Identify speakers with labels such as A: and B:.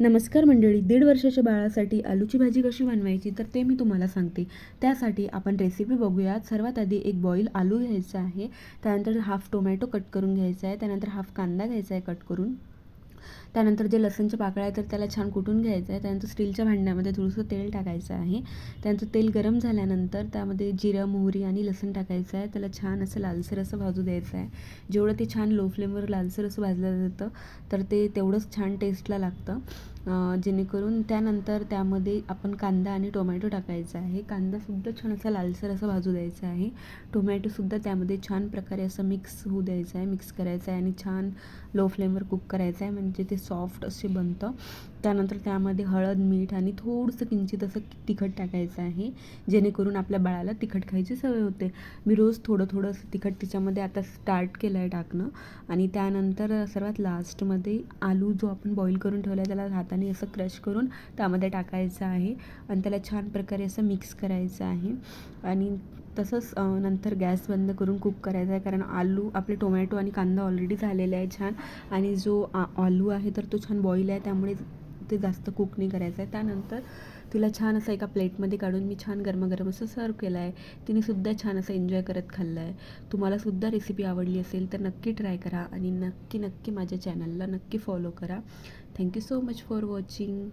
A: नमस्कार मंडळी, 1.5 वर्षाच्या बाळासाठी आलूची भाजी कशी बनवायची तर ते मी तुम्हाला सांगते. त्यासाठी आपण रेसिपी बघूयात. सर्वात आधी एक बॉईल आलू घ्यायचा आहे, त्यानंतर हाफ टोमॅटो कट करून घ्यायचा आहे, त्यानंतर हाफ कांदा घ्यायचा आहे कट करून, त्यानंतर जे लसणच्या पाकळ्या आहेत तर त्याला छान कुटून घ्यायचं आहे. त्यानंतर स्टीलच्या भांड्यामध्ये थोडंसं तेल टाकायचं आहे. त्यानंतर तेल गरम झाल्यानंतर त्यामध्ये जिरं, मोहरी आणि लसूण टाकायचं आहे. त्याला छान असं लालसर असं भाजू द्यायचं आहे. जेवढं ते छान लो फ्लेमवर लालसर असं भाजलं जातं तर ते तेवढंच छान टेस्टला लागतं. जेणेकरून त्यानंतर त्यामध्ये आपण कांदा आणि टोमॅटो टाकायचा आहे. कांदासुद्धा छान असा लालसर असं भाजू द्यायचा आहे. टोमॅटोसुद्धा त्यामध्ये छान प्रकारे असं मिक्स होऊ द्यायचं आहे, मिक्स करायचं आहे आणि छान लो फ्लेमवर कुक करायचं आहे, म्हणजे ते सॉफ्ट असे बनतं. त्यानंतर त्यामध्ये हळद, मीठ आणि थोडंसं किंचित असं तिखट टाकायचं आहे, जेणेकरून आपल्या बाळाला तिखट खायची सवय होते. मी रोज थोडं थोडं असं तिखट तिच्यामध्ये आता स्टार्ट केलं आहे टाकणं. आणि त्यानंतर सर्वात लास्टमध्ये आलू जो आपण बॉईल करून ठेवला आहे त्याला हाताने असं क्रश करून त्यामध्ये टाकायचं आहे आणि त्याला छान प्रकारे असं मिक्स करायचं आहे. आणि तसंच नंतर गॅस बंद करून कुक करायचा आहे, कारण आलू आपले टोमॅटो आणि कांदा ऑलरेडी झालेला आहे छान, आणि जो आलू आहे तर तो छान बॉईल आहे, त्यामुळे ते जास्त कुक नाही करायचं आहे. त्यानंतर तिला छान असं एका प्लेटमध्ये काढून मी छान गरमागरम असं सर्व केलं आहे. तिनेसुद्धा छान असं एन्जॉय करत खाल्लं आहे. तुम्हालासुद्धा रेसिपी आवडली असेल तर नक्की ट्राय करा आणि नक्की नक्की माझ्या चॅनलला नक्की फॉलो करा. Thank you so much for watching.